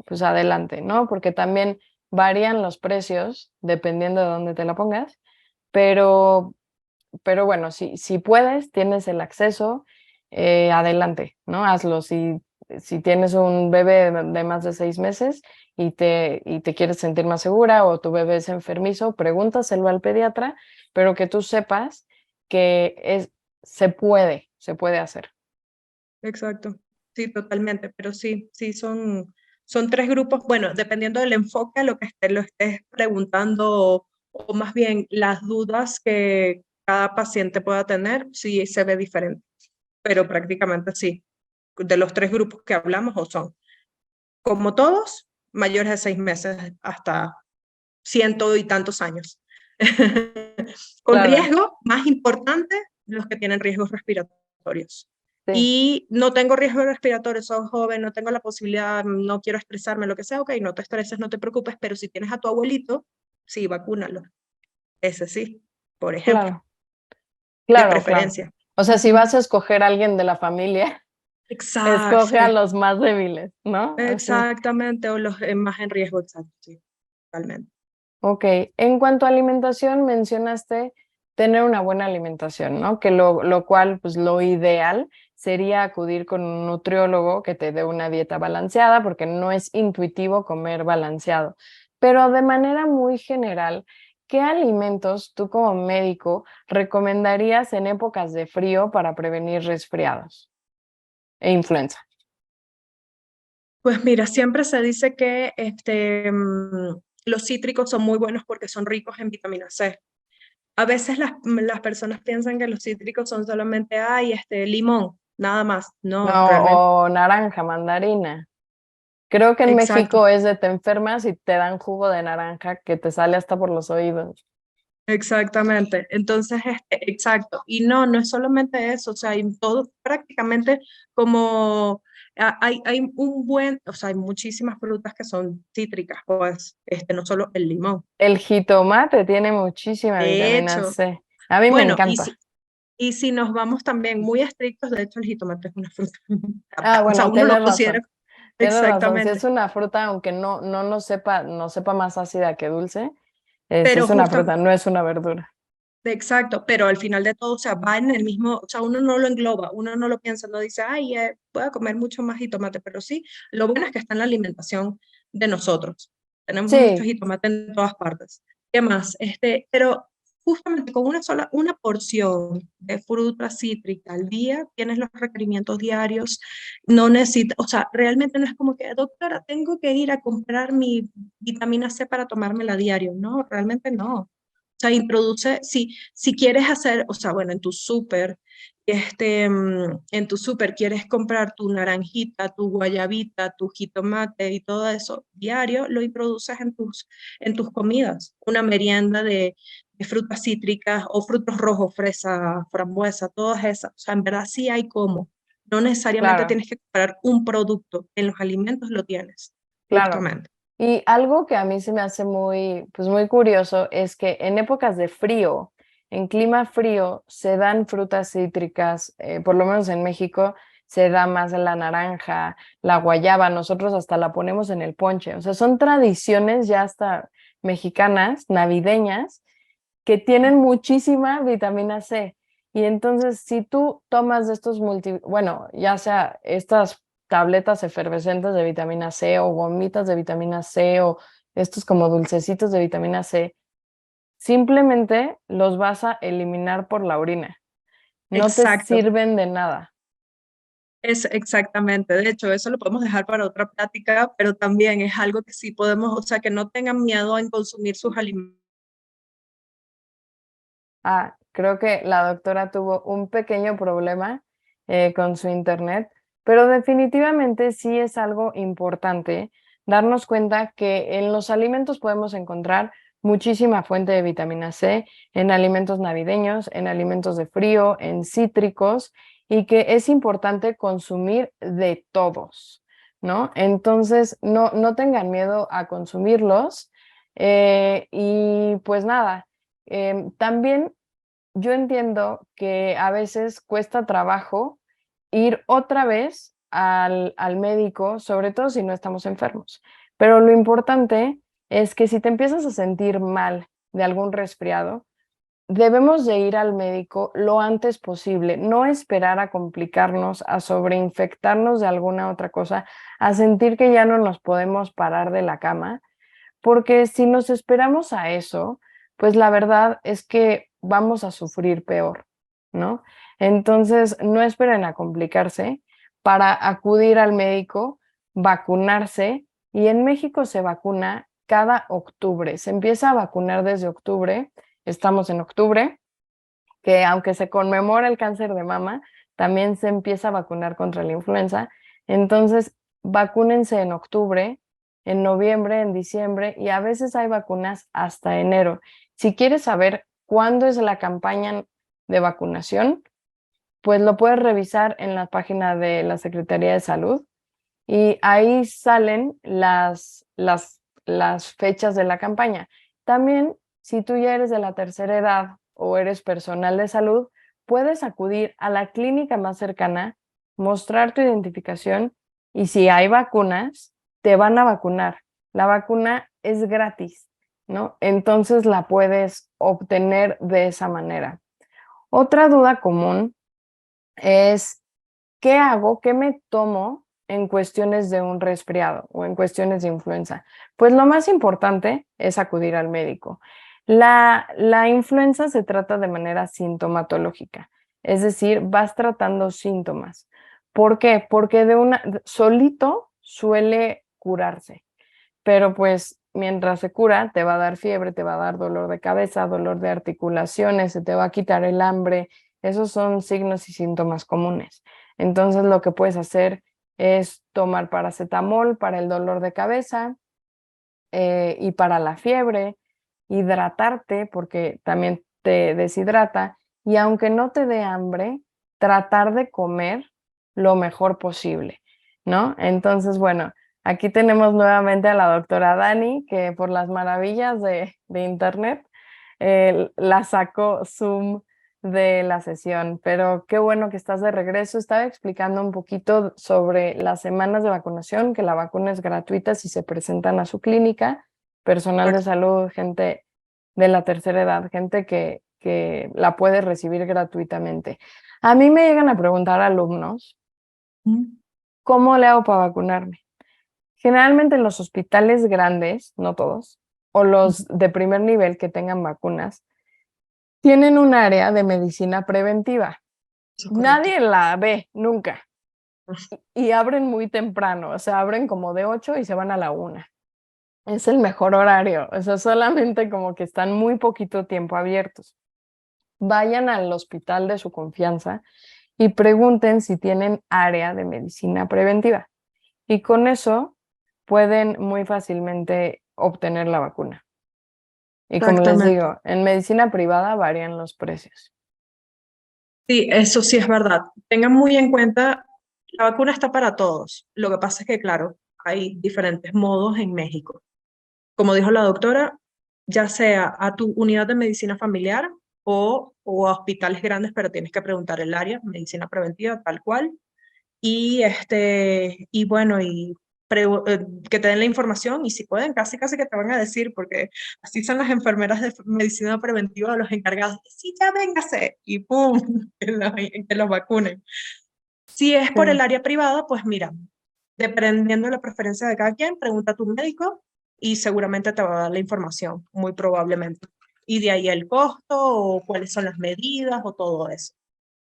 pues adelante, ¿no? Porque también varían los precios dependiendo de dónde te la pongas, pero, pero bueno, si puedes, tienes el acceso, adelante, ¿no? Hazlo. Si tienes un bebé de más de 6 meses y te quieres sentir más segura o tu bebé es enfermizo, pregúntaselo al pediatra, pero que tú sepas que se puede hacer. exacto. Sí, totalmente. Pero sí, sí, son tres grupos. Bueno, dependiendo del enfoque a lo que lo estés preguntando o más bien las dudas que cada paciente pueda tener, sí se ve diferente. Pero prácticamente sí. De los tres grupos que hablamos, o son, como todos, mayores de 6 meses hasta ciento y tantos años. Con Claro, riesgo, más importante, los que tienen riesgos respiratorios. sí, Y no tengo riesgo respiratorio, soy joven, no tengo la posibilidad, no quiero estresarme, lo que sea, ok, no te estreses, no te preocupes, pero si tienes a tu abuelito sí, vacúnalo. Ese sí, por ejemplo, Claro, de claro, claro. preferencia. O sea, si Ujú. vas a escoger a alguien de la familia, escoge a Sí, los más débiles, ¿no? Así. exactamente, o los más en riesgo, exacto, sí, totalmente. Ok, en cuanto a alimentación, mencionaste tener una buena alimentación, ¿no? Que lo cual, pues lo ideal sería acudir con un nutriólogo que te dé una dieta balanceada, porque no es intuitivo comer balanceado. Pero de manera muy general, ¿qué alimentos tú como médico recomendarías en épocas de frío para prevenir resfriados e influenza? Pues mira, siempre se dice que los cítricos son muy buenos porque son ricos en vitamina C. A veces las personas piensan que los cítricos son solamente, ay, limón, nada más. No, realmente, No, o naranja, mandarina. Creo que en exacto, México es de te enfermas y te dan jugo de naranja que te sale hasta por los oídos. exactamente. Entonces, exacto. Y no, no es solamente eso, o sea, hay todo prácticamente como, hay un buen, o sea, hay muchísimas frutas que son cítricas, pues, no solo el limón. El jitomate tiene muchísima De vitamina hecho, C. A mí me bueno, encanta. y si nos vamos también muy estrictos, de hecho el jitomate es una fruta. Ah, O sea, bueno, uno lo tienes considera razón. Tienes razón. Si es exactamente. una fruta, aunque no nos sepa, no sepa más ácida que dulce, Pero es una justo, fruta, no es una verdura. exacto, pero al final de todo, o sea, va en el mismo, o sea, uno no lo engloba, uno no lo piensa, no dice, ay, voy a comer mucho más jitomate, pero sí, lo bueno es que está en la alimentación de nosotros. Tenemos mucho Sí, jitomate en todas partes. ¿Qué más? Pero justamente con una porción de fruta cítrica al día, tienes los requerimientos diarios, no necesitas, o sea, realmente no es como que, doctora, tengo que ir a comprar mi vitamina C para tomármela a diario. No, realmente no. O sea, introduce, si quieres hacer, o sea, bueno, en tu súper quieres comprar tu naranjita, tu guayabita, tu jitomate y todo eso diario, lo introduces en tus comidas. Una merienda de frutas cítricas o frutos rojos, fresa, frambuesa, todas esas. O sea, en verdad sí hay cómo. No necesariamente claro. tienes que comprar un producto, en los alimentos lo tienes, Claro. justamente. Y algo que a mí se me hace muy, pues muy curioso es que en épocas de frío, en clima frío, se dan frutas cítricas, por lo menos en México se da más la naranja, la guayaba, nosotros hasta la ponemos en el ponche. O sea, son tradiciones ya hasta mexicanas, navideñas, que tienen muchísima vitamina C. Y entonces, si tú tomas de estos bueno, ya sea estas tabletas efervescentes de vitamina C o gomitas de vitamina C o estos como dulcecitos de vitamina C, simplemente los vas a eliminar por la orina. No te Exacto. sirven de nada. Es exactamente, de hecho, eso lo podemos dejar para otra plática, pero también es algo que sí podemos, o sea, que no tengan miedo en consumir sus alimentos. Ah, creo que la doctora tuvo un pequeño problema con su internet, pero definitivamente sí es algo importante darnos cuenta que en los alimentos podemos encontrar muchísima fuente de vitamina C, en alimentos navideños, en alimentos de frío, en cítricos, y que es importante consumir de todos, ¿no? Entonces, no tengan miedo a consumirlos. Y pues nada, también yo entiendo que a veces cuesta trabajo ir otra vez al médico, sobre todo si no estamos enfermos. Pero lo importante es que si te empiezas a sentir mal de algún resfriado, debemos de ir al médico lo antes posible, no esperar a complicarnos, a sobreinfectarnos de alguna otra cosa, a sentir que ya no nos podemos parar de la cama, porque si nos esperamos a eso, pues la verdad es que vamos a sufrir peor, ¿no? Entonces, no esperen a complicarse para acudir al médico, vacunarse, y en México se vacuna cada octubre. Se empieza a vacunar desde octubre, estamos en octubre, que aunque se conmemora el cáncer de mama, también se empieza a vacunar contra la influenza. Entonces, vacúnense en octubre, en noviembre, en diciembre, y a veces hay vacunas hasta enero. Si quieres saber cuándo es la campaña de vacunación, pues lo puedes revisar en la página de la Secretaría de Salud y ahí salen las fechas de la campaña. También, si tú ya eres de la tercera edad o eres personal de salud, puedes acudir a la clínica más cercana, mostrar tu identificación y si hay vacunas, te van a vacunar. La vacuna es gratis, ¿no? Entonces la puedes obtener de esa manera. Otra duda común es, ¿qué hago? ¿Qué me tomo en cuestiones de un resfriado o en cuestiones de influenza? Pues lo más importante es acudir al médico. La influenza se trata de manera sintomatológica, es decir, vas tratando síntomas. ¿Por qué? Porque solito suele curarse, pero pues mientras se cura te va a dar fiebre, te va a dar dolor de cabeza, dolor de articulaciones, se te va a quitar el hambre. Esos son signos y síntomas comunes. Entonces lo que puedes hacer es tomar paracetamol para el dolor de cabeza y para la fiebre, hidratarte porque también te deshidrata y aunque no te dé hambre, tratar de comer lo mejor posible, ¿no? Entonces, bueno, aquí tenemos nuevamente a la doctora Dani, que por las maravillas de Internet la sacó Zoom de la sesión, pero qué bueno que estás de regreso. Estaba explicando un poquito sobre las semanas de vacunación, que la vacuna es gratuita si se presentan a su clínica, personal de salud, gente de la tercera edad, gente que la puede recibir gratuitamente. A mí me llegan a preguntar alumnos, ¿cómo le hago para vacunarme? Generalmente en los hospitales grandes, no todos, o los de primer nivel que tengan vacunas, tienen un área de medicina preventiva. Eso es correcto. Nadie la ve nunca y abren muy temprano, o sea, abren como de 8 y se van a la 1. Es el mejor horario, o sea, solamente como que están muy poquito tiempo abiertos. Vayan al hospital de su confianza y pregunten si tienen área de medicina preventiva. Y con eso pueden muy fácilmente obtener la vacuna. Y como les Exactamente. digo, en medicina privada varían los precios. Sí, eso sí es verdad. Tengan muy en cuenta, la vacuna está para todos. Lo que pasa es que, claro, hay diferentes modos en México. Como dijo la doctora, ya sea a tu unidad de medicina familiar o a hospitales grandes, pero tienes que preguntar el área, medicina preventiva, tal cual. Y bueno, que te den la información y si pueden, casi casi que te van a decir, porque así son las enfermeras de medicina preventiva, los encargados, sí, ya véngase, y pum, que los vacunen. Si es por el Sí. área privada, pues mira, dependiendo de la preferencia de cada quien, pregunta a tu médico y seguramente te va a dar la información, muy probablemente. Y de ahí el costo o cuáles son las medidas o todo eso.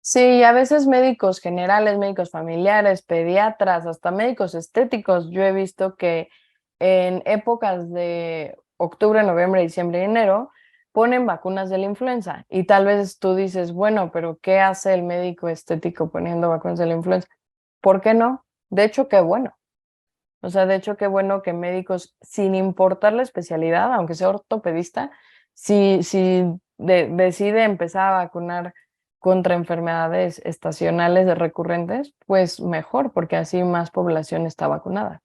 Sí, a veces médicos generales, médicos familiares, pediatras, hasta médicos estéticos. Yo he visto que en épocas de octubre, noviembre, diciembre y enero ponen vacunas de la influenza. Y tal vez tú dices, bueno, pero ¿qué hace el médico estético poniendo vacunas de la influenza? ¿Por qué no? De hecho, qué bueno. O sea, de hecho, qué bueno que médicos, sin importar la especialidad, aunque sea ortopedista, si decide empezar a vacunar contra enfermedades estacionales recurrentes, pues mejor, porque así más población está vacunada.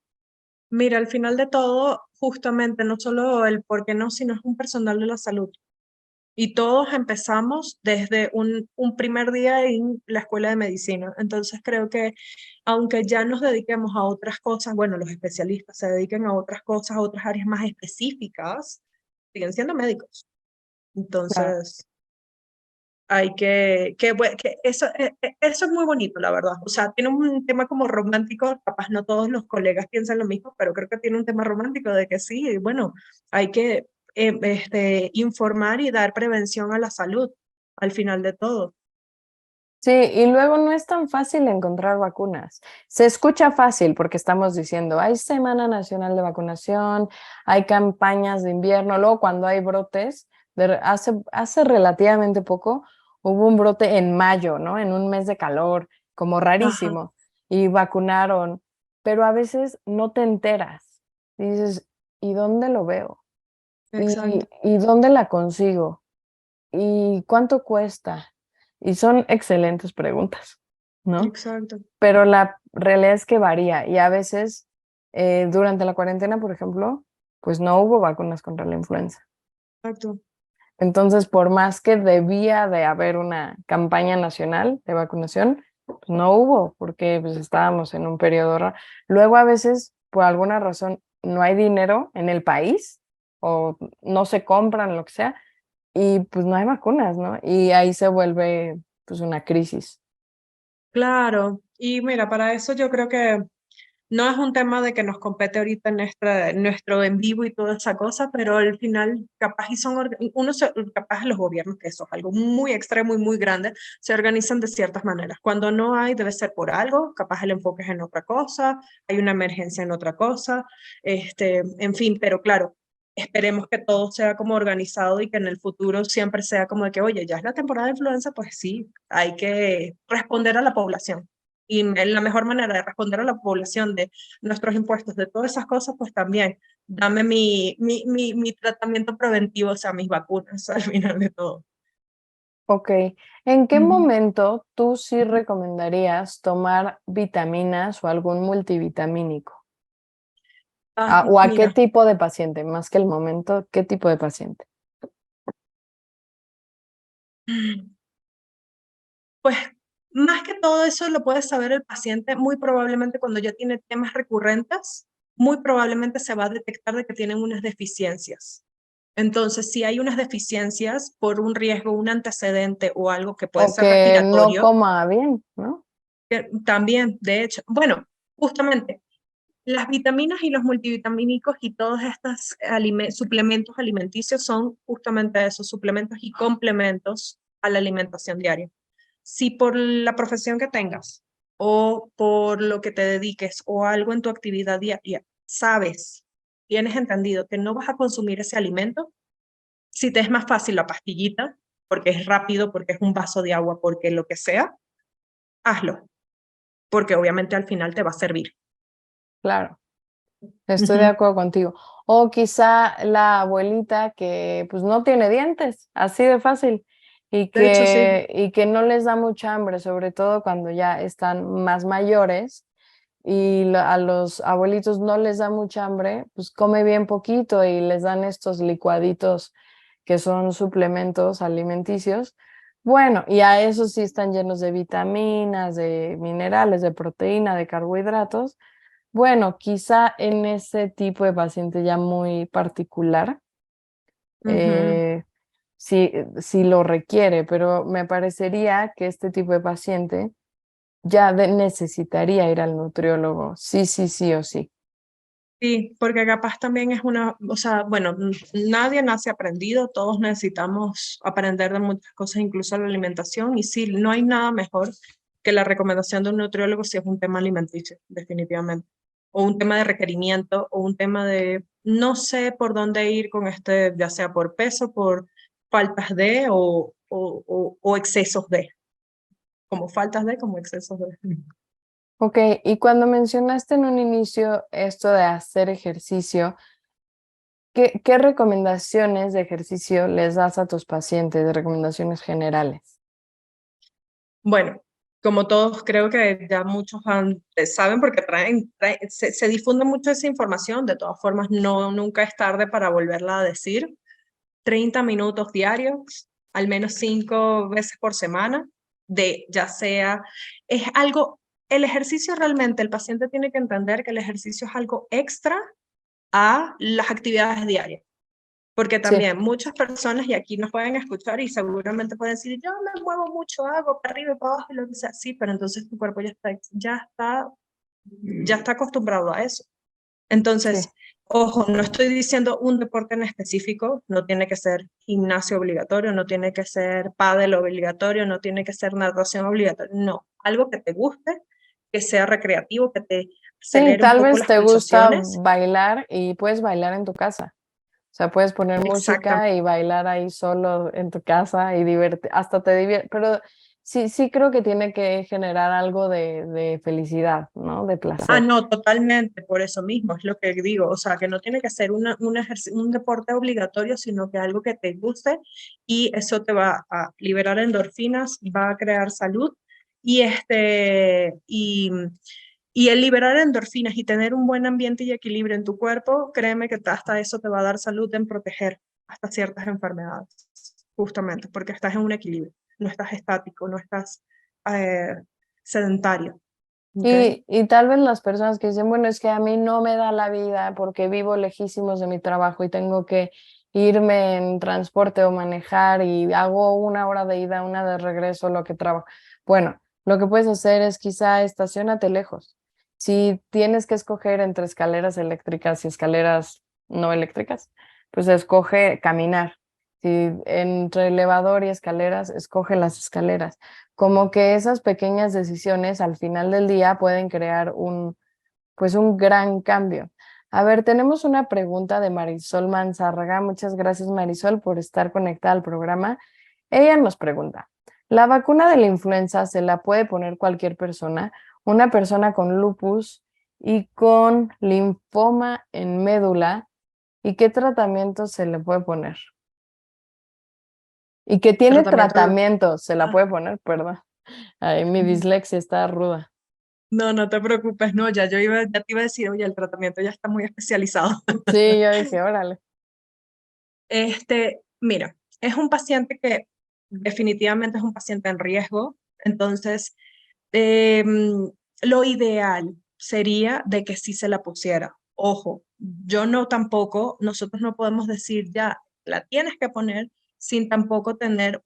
Mira, al final de todo, justamente no solo el por qué no, sino es un personal de la salud. Y todos empezamos desde un primer día en la escuela de medicina. Entonces creo que aunque ya nos dediquemos a otras cosas, bueno, los especialistas se dediquen a otras cosas, a otras áreas más específicas, siguen siendo médicos. Claro. Entonces hay que eso, eso es muy bonito, la verdad. O sea, tiene un tema como romántico, capaz no todos los colegas piensan lo mismo, pero creo que tiene un tema romántico de que sí, bueno, hay que informar y dar prevención a la salud al final de todo. Sí, y luego no es tan fácil encontrar vacunas. Se escucha fácil porque estamos diciendo, hay Semana Nacional de Vacunación, hay campañas de invierno, luego cuando hay brotes, hace relativamente poco hubo un brote en mayo, ¿no? En un mes de calor, como Ajá, rarísimo, y vacunaron, pero a veces no te enteras. Y dices, ¿y dónde lo veo? exacto, Y dónde la consigo? ¿Y cuánto cuesta? Y son excelentes preguntas, ¿no? exacto. Pero la realidad es que varía y a veces durante la cuarentena, por ejemplo, pues no hubo vacunas contra la influenza. exacto. Entonces, por más que debía de haber una campaña nacional de vacunación, pues no hubo, porque pues, estábamos en un periodo raro. Luego, a veces, por alguna razón, no hay dinero en el país o no se compran, lo que sea, y pues no hay vacunas, ¿no? Y ahí se vuelve pues una crisis. Claro, y mira, para eso yo creo que no es un tema de que nos compete ahorita en nuestro en vivo y toda esa cosa, pero al final capaz y capaz los gobiernos, que eso es algo muy extremo y muy grande, se organizan de ciertas maneras. Cuando no hay, debe ser por algo, capaz el enfoque es en otra cosa, hay una emergencia en otra cosa, en fin, pero claro. Esperemos que todo sea como organizado y que en el futuro siempre sea como de que, oye, ya es la temporada de influenza, pues sí, hay que responder a la población. Y la mejor manera de responder a la población de nuestros impuestos, de todas esas cosas, pues también dame mi tratamiento preventivo, o sea, mis vacunas al final de todo. Ok, ¿en qué Ujú. momento tú sí recomendarías tomar vitaminas o algún multivitamínico? Ah, ¿O a qué mira, tipo de paciente? Más que el momento, ¿qué tipo de paciente? pues más que todo eso lo puede saber el paciente, muy probablemente cuando ya tiene temas recurrentes, muy probablemente se va a detectar de que tienen unas deficiencias. Entonces, si hay unas deficiencias por un riesgo, un antecedente o algo que puede O ser que no respiratorio, coma bien, ¿no? también, de hecho, bueno, justamente las vitaminas y los multivitamínicos y todos estos suplementos alimenticios son justamente esos suplementos y complementos a la alimentación diaria. Si por la profesión que tengas o por lo que te dediques o algo en tu actividad diaria sabes, tienes entendido que no vas a consumir ese alimento, si te es más fácil la pastillita, porque es rápido, porque es un vaso de agua, porque lo que sea, hazlo, porque obviamente al final te va a servir. Claro, estoy de Ujú. acuerdo contigo. O quizá la abuelita que pues no tiene dientes, así de fácil, De hecho, sí. y que no les da mucha hambre, sobre todo cuando ya están más mayores y a los abuelitos no les da mucha hambre, pues come bien poquito y les dan estos licuaditos que son suplementos alimenticios. Bueno, y a esos sí están llenos de vitaminas, de minerales, de proteína, de carbohidratos. Bueno, quizá en ese tipo de paciente ya muy particular, Ujú. eh, sí lo requiere, pero me parecería que este tipo de paciente ya necesitaría ir al nutriólogo, sí, sí, sí o sí. Sí, porque capaz también es una, o sea, bueno, nadie nace aprendido, todos necesitamos aprender de muchas cosas, incluso la alimentación, y sí, no hay nada mejor que la recomendación de un nutriólogo si es un tema alimenticio, definitivamente, o un tema de requerimiento, o un tema de, no sé por dónde ir con este, ya sea por peso, por faltas de, o excesos de, como faltas de, como excesos de. Ok, y cuando mencionaste en un inicio esto de hacer ejercicio, ¿qué recomendaciones de ejercicio les das a tus pacientes, de recomendaciones generales? Bueno, como todos creo que ya muchos saben porque se difunde mucho esa información, de todas formas no, nunca es tarde para volverla a decir. 30 minutos diarios, al menos 5 veces por semana, de ya sea, es algo, el ejercicio realmente, el paciente tiene que entender que el ejercicio es algo extra a las actividades diarias. Porque Sí, también muchas personas, y aquí nos pueden escuchar y seguramente pueden decir, yo me muevo mucho, hago para arriba y para abajo y lo que sea. Sí, pero entonces tu cuerpo ya está acostumbrado a eso. sí. Entonces, ojo, no estoy diciendo un deporte en específico, no tiene que ser gimnasio obligatorio, no tiene que ser pádel obligatorio, no tiene que ser natación obligatoria, no, algo que te guste, que sea recreativo, que te Sí, acelere un tal poco vez las te gusta pulsaciones. bailar y puedes bailar en tu casa. O sea, puedes poner música Exactamente. y bailar ahí solo en tu casa y hasta te divierte. Pero sí, sí creo que tiene que generar algo de felicidad, ¿no? De Ah, placer. no, totalmente, por eso mismo, es lo que digo, o sea, que no tiene que ser un deporte obligatorio, sino que algo que te guste y eso te va a liberar endorfinas, va a crear salud y y el liberar endorfinas y tener un buen ambiente y equilibrio en tu cuerpo, créeme que hasta eso te va a dar salud en proteger. hasta ciertas enfermedades, justamente porque estás en un equilibrio, no estás estático, no estás eh, sedentario. ¿Okay? Y tal vez las personas que dicen, bueno, es que a mí no me da la vida porque vivo lejísimos de mi trabajo y tengo que irme en transporte o manejar y hago 1 hora de ida, 1 de regreso, lo que trabajo. Bueno, lo que puedes hacer es quizá estacionate lejos. Si tienes que escoger entre escaleras eléctricas y escaleras no eléctricas, pues escoge caminar. Si entre elevador y escaleras, escoge las escaleras. Como que esas pequeñas decisiones al final del día pueden crear pues un gran cambio. A ver, tenemos una pregunta de Marisol Manzárraga. Muchas gracias, Marisol, por estar conectada al programa. Ella nos pregunta, ¿la vacuna de la influenza se la puede poner cualquier persona? Una persona con lupus y con linfoma en médula, ¿y qué tratamiento se le puede poner? Y que tiene Tratamiento de... tratamiento, se la Ah, puede poner, perdón. Ay, mi dislexia está ruda. no, no te preocupes, no, ya te iba a decir, oye, el tratamiento ya está muy especializado. Sí, yo dije, órale. Mira, es un paciente que definitivamente es un paciente en riesgo, entonces lo ideal sería de que sí se la pusiera. Ojo, yo no tampoco, nosotros no podemos decir ya, la tienes que poner sin tampoco tener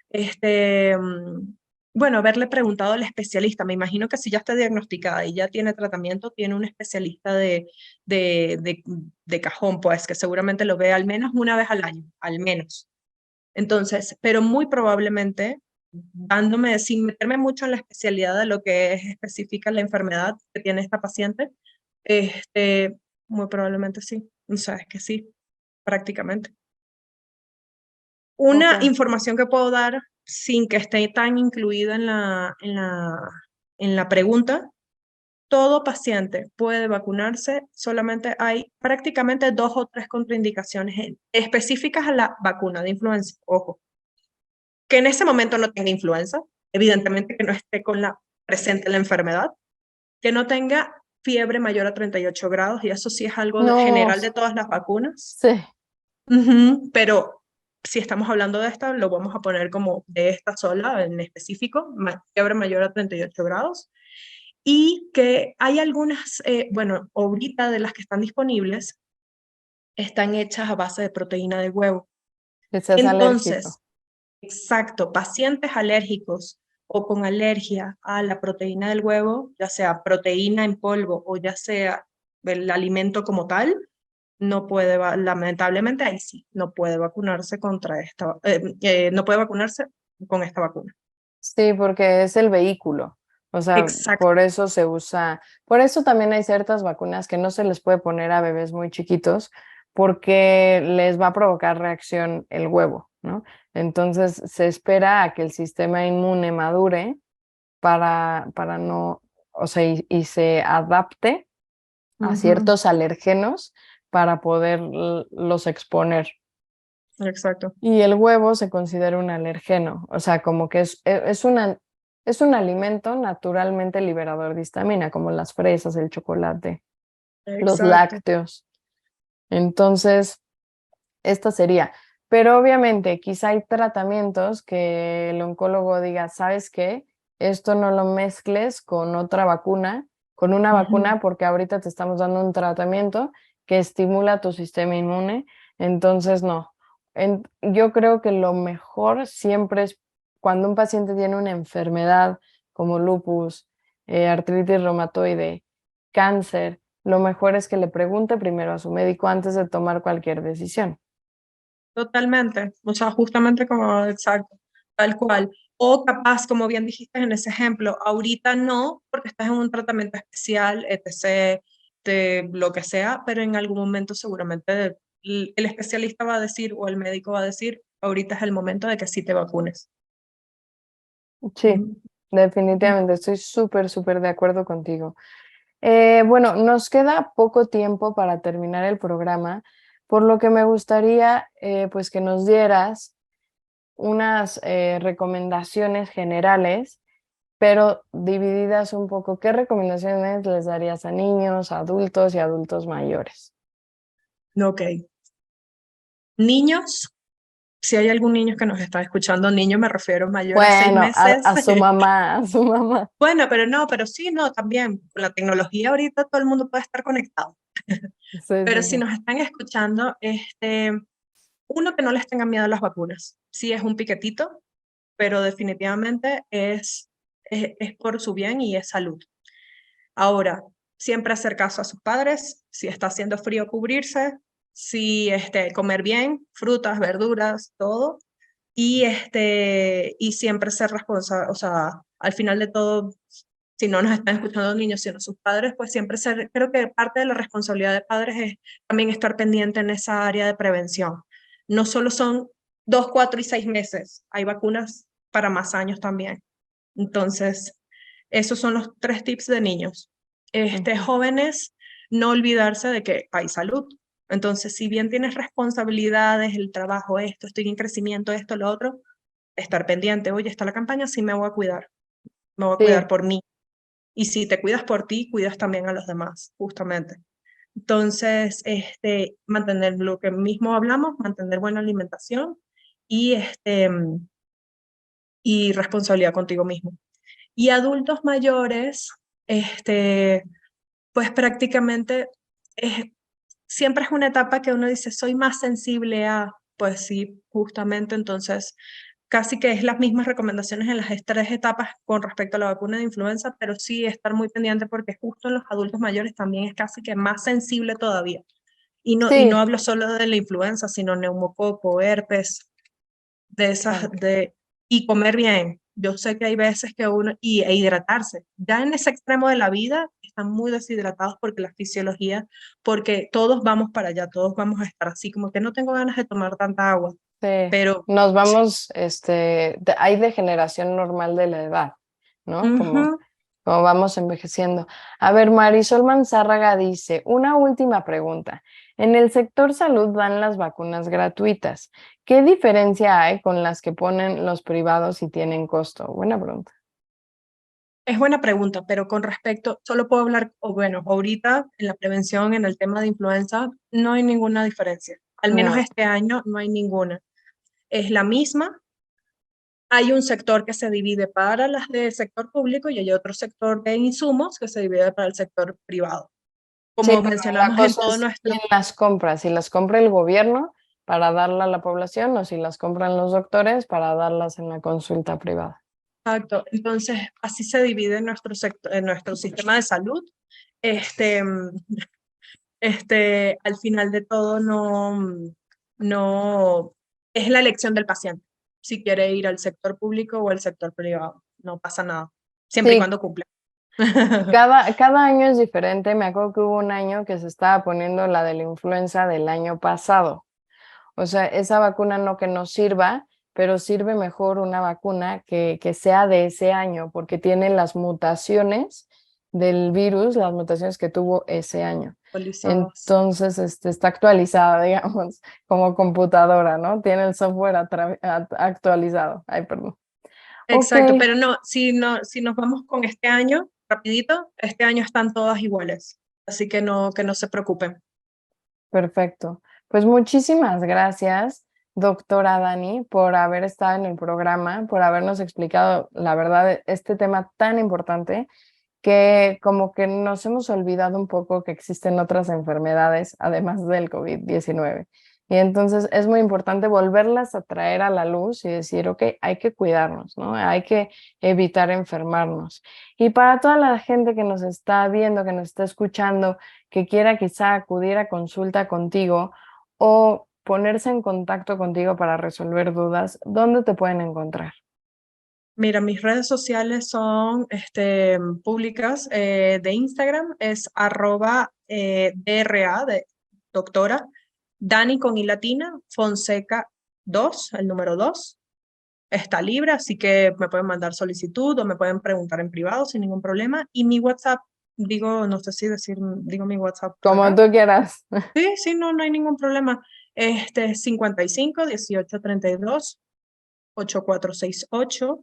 este, mm, bueno, haberle preguntado al especialista. Me imagino que si ya está diagnosticada y ya tiene tratamiento, tiene un especialista de, de, de cajón, pues, que seguramente lo ve al menos una vez al año, al menos. Entonces, pero muy probablemente, dándome, sin meterme mucho en la especialidad de lo que es específica la enfermedad que tiene esta paciente, muy probablemente sí. O sea, es que sí, prácticamente. Ok. Una información que puedo dar sin que esté tan incluida en la pregunta, todo paciente puede vacunarse, solamente hay prácticamente 2 o 3 contraindicaciones específicas a la vacuna de influenza. Ojo, que en ese momento no tenga influenza, evidentemente que no esté con la presente la enfermedad, que no tenga fiebre mayor a 38 grados, y eso sí es algo No, general de todas las vacunas. sí, Pero si estamos hablando de esta, lo vamos a poner como de esta sola en específico, fiebre mayor a 38 grados. Y que hay algunas, bueno, ahorita de las que están disponibles, están hechas a base de proteína de huevo. que seas alérgico. Entonces, exacto, pacientes alérgicos o con alergia a la proteína del huevo, ya sea proteína en polvo o ya sea el alimento como tal, no puede, lamentablemente ahí sí, no puede vacunarse contra esta, no puede vacunarse con esta vacuna. Sí, porque es el vehículo. O sea, Exacto. por eso se usa, por eso también hay ciertas vacunas que no se les puede poner a bebés muy chiquitos porque les va a provocar reacción el huevo, ¿no? Entonces se espera a que el sistema inmune madure para no, o sea, y se adapte a Ujú, ciertos alergenos para poderlos exponer. exacto. Y el huevo se considera un alergeno, o sea, como que es un alimento naturalmente liberador de histamina, como las fresas, el chocolate, los Exacto. lácteos. Entonces, esta sería. Pero obviamente, quizá hay tratamientos que el oncólogo diga, ¿sabes qué? Esto no lo mezcles con otra vacuna, con una Ujú. vacuna, porque ahorita te estamos dando un tratamiento que estimula tu sistema inmune. Entonces, no. Yo creo que lo mejor siempre es cuando un paciente tiene una enfermedad como lupus, artritis reumatoide, cáncer, lo mejor es que le pregunte primero a su médico antes de tomar cualquier decisión. Totalmente, o sea, justamente como, exacto, tal cual. O capaz, como bien dijiste en ese ejemplo, ahorita no, porque estás en un tratamiento especial, etc., de lo que sea, pero en algún momento seguramente el especialista va a decir o el médico va a decir, ahorita es el momento de que sí te vacunes. Sí, Ujú. definitivamente, estoy súper, súper de acuerdo contigo. Bueno, nos queda poco tiempo para terminar el programa, por lo que me gustaría pues que nos dieras unas recomendaciones generales, pero divididas un poco. ¿Qué recomendaciones les darías a niños, adultos y adultos mayores? Ok, Niños, si hay algún niño que nos está escuchando, niño me refiero mayor a 6 Bueno, meses. a su mamá, a su mamá. Bueno, pero sí, no, también. Con la tecnología ahorita todo el mundo puede estar conectado. Sí, Pero sí, si sí. nos están escuchando, uno, que no les tengan miedo a las vacunas. Sí es un piquetito, pero definitivamente es por su bien y es salud. Ahora, siempre hacer caso a sus padres, si está haciendo frío, cubrirse, si comer bien, frutas, verduras, todo, y siempre ser responsable, o sea, al final de todo, si no nos están escuchando niños, sino sus padres, pues siempre ser, creo que parte de la responsabilidad de padres es también estar pendiente en esa área de prevención. No solo son 2, 4 y 6 meses, hay vacunas para más años también. Entonces, esos son los 3 tips de niños. Ujú. Jóvenes, no olvidarse de que hay salud. Entonces, si bien tienes responsabilidades, el trabajo, esto, estoy en crecimiento, esto, lo otro, estar pendiente, oye, está la campaña, sí me voy a cuidar Sí, por mí. Y si te cuidas por ti, cuidas también a los demás, justamente. Entonces, mantener lo que mismo hablamos, mantener buena alimentación y, y responsabilidad contigo mismo. Y adultos mayores, este, pues prácticamente es, siempre es una etapa que uno dice, soy más sensible a, pues sí, justamente, entonces casi que es las mismas recomendaciones en las 3 etapas con respecto a la vacuna de influenza, pero sí estar muy pendiente porque justo en los adultos mayores también es casi que más sensible todavía. Y no sí, hablo solo de la influenza, sino neumococo, herpes, de esas, claro. y comer bien. Yo sé que hay veces que e hidratarse. Ya en ese extremo de la vida están muy deshidratados porque la fisiología, porque todos vamos para allá, todos vamos a estar así, como que no tengo ganas de tomar tanta agua, Sí, pero nos sí. vamos, hay degeneración normal de la edad, ¿no? Como, Ujú. como vamos envejeciendo. A ver, Marisol Manzárraga dice, una última pregunta. En el sector salud dan las vacunas gratuitas. ¿Qué diferencia hay con las que ponen los privados y tienen costo? Buena pregunta. Es buena pregunta, pero con respecto, solo puedo hablar, o bueno, ahorita en la prevención, en el tema de influenza, no hay ninguna diferencia. Al menos No, este año no hay ninguna. Es la misma. Hay un sector que se divide para las del sector público y hay otro sector de insumos que se divide para el sector privado. sí, Como pero la mencionamos en cosa todo es nuestro. quién las compra, si las compra el gobierno para darla a la población o si las compran los doctores para darlas en la consulta privada. Exacto. Entonces, así se divide nuestro sector, en nuestro sistema de salud. Este, al final de todo, no es la elección del paciente. Si quiere ir al sector público o al sector privado, no pasa nada, siempre y Sí, cuando cumpla. cada año es diferente. Me acuerdo que hubo un año que se estaba poniendo la de la influenza del año pasado. O sea, esa vacuna no que nos sirva, pero sirve mejor una vacuna que sea de ese año, porque tiene las mutaciones del virus, las mutaciones que tuvo ese año. Actualizadas. Entonces, está actualizada, digamos, como computadora, ¿no? Tiene el software actualizado. Ay, perdón. Ok, Exacto, pero no, si nos vamos con este año, rapidito, este año están todas iguales, así que no se preocupen. perfecto. Pues muchísimas gracias, doctora Dani, por haber estado en el programa, por habernos explicado, la verdad, este tema tan importante que como que nos hemos olvidado un poco que existen otras enfermedades además del COVID-19. Y entonces es muy importante volverlas a traer a la luz y decir, ok, hay que cuidarnos, ¿no? Hay que evitar enfermarnos. Y para toda la gente que nos está viendo, que nos está escuchando, que quiera quizá acudir a consulta contigo o ponerse en contacto contigo para resolver dudas, ¿dónde te pueden encontrar? Mira, mis redes sociales son públicas, de Instagram es @DRA de doctora, Dani con I latina, Fonseca 2 el número 2 está libre, así que me pueden mandar solicitud o me pueden preguntar en privado sin ningún problema. Y mi WhatsApp, digo, no sé si digo mi WhatsApp Como acá. tú quieras. Sí, sí, no, no hay ningún problema. 55 18 32 8468.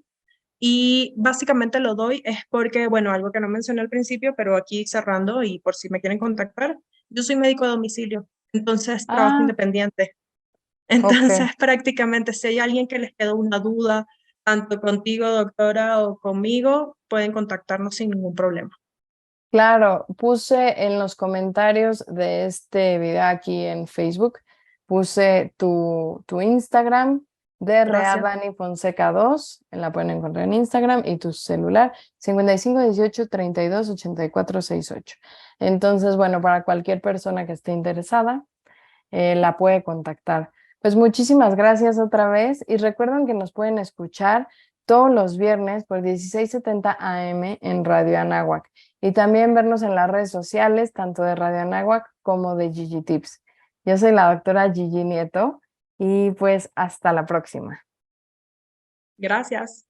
Y básicamente lo doy es porque, bueno, algo que no mencioné al principio, pero aquí cerrando y por si me quieren contactar, yo soy médico a domicilio, entonces trabajo Ah, independiente. Entonces, Ok. prácticamente, si hay alguien que les quedó una duda, tanto contigo, doctora, o conmigo, pueden contactarnos sin ningún problema. Claro, puse en los comentarios de este video aquí en Facebook, puse tu Instagram, DRA Gracias. Dani Fonseca 2, la pueden encontrar en Instagram, y tu celular 5518 32 84 68. Entonces, bueno, para cualquier persona que esté interesada, la puede contactar. Pues muchísimas gracias otra vez y recuerden que nos pueden escuchar todos los viernes por 1670 AM en Radio Anáhuac y también vernos en las redes sociales, tanto de Radio Anáhuac como de Gigi Tips. Yo soy la doctora Gigi Nieto y pues hasta la próxima. Gracias.